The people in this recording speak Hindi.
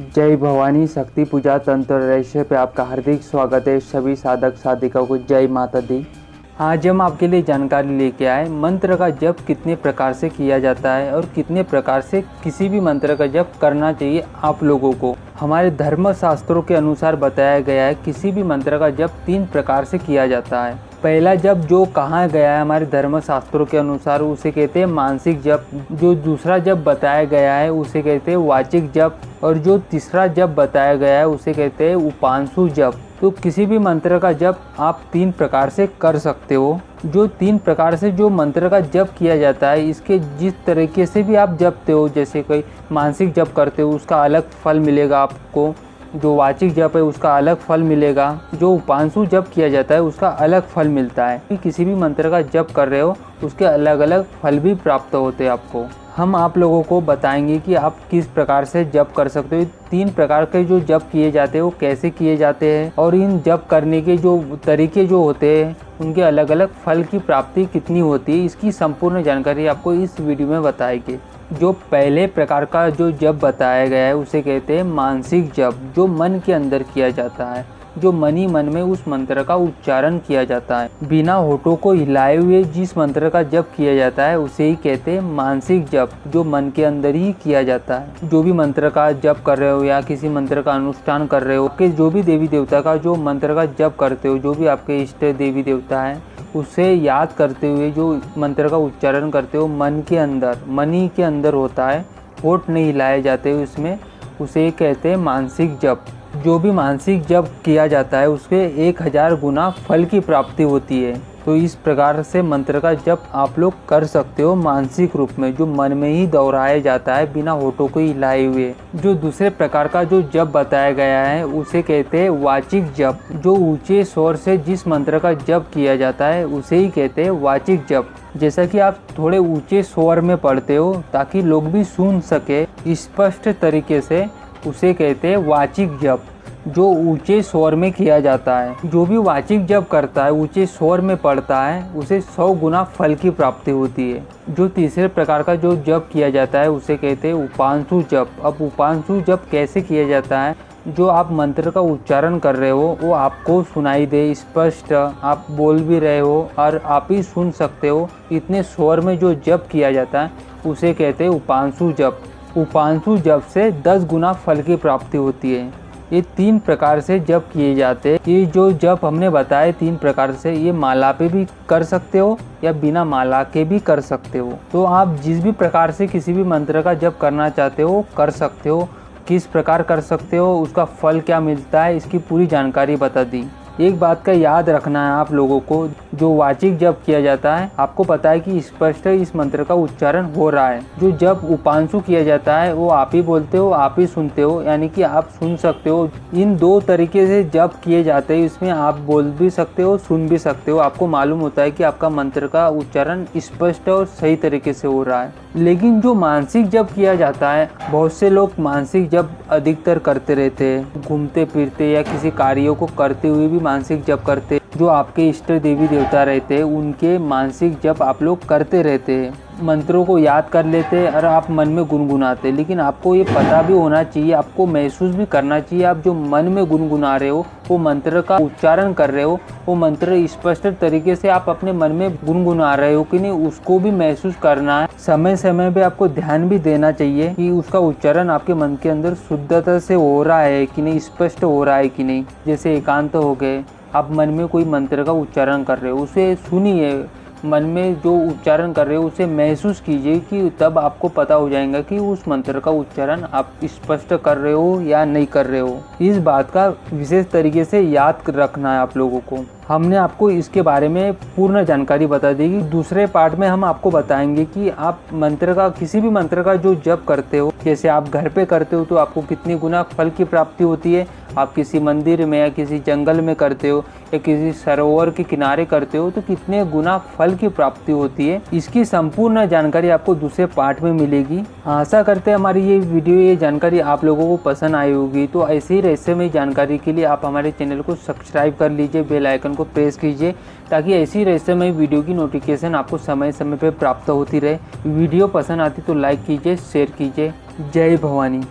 जय भवानी शक्ति पूजा तंत्र रहस्य पे आपका हार्दिक स्वागत है। सभी साधक साधिकाओं को जय माता दी। आज हम आपके लिए जानकारी लेके आए मंत्र का जप कितने प्रकार से किया जाता है और कितने प्रकार से किसी भी मंत्र का जप करना चाहिए आप लोगों को। हमारे धर्म शास्त्रों के अनुसार बताया गया है किसी भी मंत्र का जप 3 प्रकार से किया जाता है। पहला जप जो कहा गया है हमारे धर्म शास्त्रों के अनुसार उसे कहते हैं मानसिक जप। जो दूसरा जप बताया गया है उसे कहते हैं वाचिक जप और जो तीसरा जप बताया गया है उसे कहते हैं उपांशु जप। तो किसी भी मंत्र का जप आप 3 प्रकार से कर सकते हो। जो 3 प्रकार से जो मंत्र का जप किया जाता है इसके जिस तरीके से भी आप जपते हो, जैसे कोई मानसिक जप करते हो उसका अलग फल मिलेगा आपको, जो वाचिक जप है उसका अलग फल मिलेगा, जो उपांशु जप किया जाता है उसका अलग फल मिलता है। किसी भी मंत्र का जप कर रहे हो उसके अलग अलग फल भी प्राप्त होते हैं आपको। हम आप लोगों को बताएंगे कि आप किस प्रकार से जप कर सकते हो। 3 प्रकार के जो जप किए जाते हैं वो कैसे किए जाते हैं और इन जप करने के जो तरीके जो होते हैं उनके अलग अलग फल की प्राप्ति कितनी होती है, इसकी संपूर्ण जानकारी आपको इस वीडियो में बताएंगे। जो पहले प्रकार का जो जप बताया गया है उसे कहते हैं मानसिक जप, जो मन के अंदर किया जाता है, जो मन ही मन में उस मंत्र का उच्चारण किया जाता है। बिना होठों को हिलाए हुए जिस मंत्र का जप किया जाता है उसे ही कहते हैं मानसिक जप, जो मन के अंदर ही किया जाता है। जो भी मंत्र का जप कर रहे हो या किसी मंत्र का अनुष्ठान कर रहे हो, कि जो भी देवी देवता का जो मंत्र का जप करते हो, जो भी आपके इष्ट देवी देवता है उसे याद करते हुए जो मंत्र का उच्चारण करते हो मन के अंदर, मन ही के अंदर होता है, होठ नहीं हिलाए जाते उसमें, उसे कहते हैं मानसिक जप। जो भी मानसिक जप किया जाता है उसके 1000 गुना फल की प्राप्ति होती है। तो इस प्रकार से मंत्र का जप आप लोग कर सकते हो मानसिक रूप में, जो मन में ही दोहराया जाता है बिना होठों को हिलाए हुए। जो दूसरे प्रकार का जो जप बताया गया है उसे कहते हैं वाचिक जप, जो ऊंचे स्वर से जिस मंत्र का जप किया जाता है उसे ही कहते हैं वाचिक जप। जैसा कि आप थोड़े ऊंचे स्वर में पढ़ते हो ताकि लोग भी सुन सके स्पष्ट तरीके से, उसे कहते हैं वाचिक जप, जो ऊंचे स्वर में किया जाता है। जो भी वाचिक जप करता है, ऊंचे स्वर में पढ़ता है, उसे 100 गुना फल की प्राप्ति होती है। जो तीसरे प्रकार का जो जप किया जाता है उसे कहते हैं उपांशु जप। अब उपांशु जप कैसे किया जाता है, जो आप मंत्र का उच्चारण कर रहे हो वो आपको सुनाई दे स्पष्ट, आप बोल भी रहे हो और आप ही सुन सकते हो, इतने स्वर में जो जप किया जाता है उसे कहते हैं उपांशु जप। उपांशु जप से 10 गुना फल की प्राप्ति होती है। ये 3 प्रकार से जप किए जाते हैं। ये जो जप हमने बताए 3 प्रकार से, ये माला पे भी कर सकते हो या बिना माला के भी कर सकते हो। तो आप जिस भी प्रकार से किसी भी मंत्र का जप करना चाहते हो कर सकते हो। किस प्रकार कर सकते हो, उसका फल क्या मिलता है, इसकी पूरी जानकारी बता दी। एक बात का याद रखना है आप लोगों को, जो वाचिक जप किया जाता है आपको पता है कि स्पष्ट इस मंत्र का उच्चारण हो रहा है। जो जप उपांशु किया जाता है वो आप ही बोलते हो, आप ही सुनते हो, यानी कि आप सुन सकते हो। इन 2 तरीके से जप किए जाते हैं, इसमें आप बोल भी सकते हो, सुन भी सकते हो। आपको मालूम होता है कि आपका मंत्र का उच्चारण स्पष्ट और सही तरीके से हो रहा है। लेकिन जो मानसिक जप किया जाता है, बहुत से लोग मानसिक जप अधिकतर करते रहते हैं, घूमते फिरते या किसी कार्यों को करते हुए भी मानसिक जप करते। जो आपके इष्ट देवी देवता रहते हैं उनके मानसिक जप आप लोग करते रहते हैं, मंत्रों को याद कर लेते और आप मन में गुनगुनाते। लेकिन आपको ये पता भी होना चाहिए, आपको महसूस भी करना चाहिए, आप जो मन में गुनगुना रहे हो, वो मंत्र का उच्चारण कर रहे हो, वो मंत्र स्पष्ट तरीके से आप अपने मन में गुनगुना रहे हो कि नहीं, उसको भी महसूस करना है। समय समय पे आपको ध्यान भी देना चाहिए कि उसका उच्चारण आपके मन के अंदर शुद्धता से हो रहा है कि नहीं, स्पष्ट हो रहा है कि नहीं। जैसे एकांत हो गए, आप मन में कोई मंत्र का उच्चारण कर रहे हो, उसे सुनिए, मन में जो उच्चारण कर रहे हो उसे महसूस कीजिए, कि तब आपको पता हो जाएगा कि उस मंत्र का उच्चारण आप स्पष्ट कर रहे हो या नहीं कर रहे हो। इस बात का विशेष तरीके से याद रखना है आप लोगों को। हमने आपको इसके बारे में पूर्ण जानकारी बता दी। दूसरे पार्ट में हम आपको बताएंगे कि आप मंत्र का, किसी भी मंत्र का जो जप करते हो, जैसे आप घर पे करते हो तो आपको कितनी गुना फल की प्राप्ति होती है, आप किसी मंदिर में या किसी जंगल में करते हो या किसी सरोवर के किनारे करते हो तो कितने गुना फल की प्राप्ति होती है, इसकी संपूर्ण जानकारी आपको दूसरे पार्ट में मिलेगी। आशा करते हैं हमारी ये जानकारी आप लोगों को पसंद आई होगी। तो ऐसे ही रहस्यमय जानकारी के लिए आप हमारे चैनल को सब्सक्राइब कर लीजिए, बेल आइकन को प्रेस कीजिए, ताकि ऐसी रहस्यमय वीडियो की नोटिफिकेशन आपको समय समय पर प्राप्त होती रहे। वीडियो पसंद आती तो लाइक कीजिए, शेयर कीजिए। जय भवानी।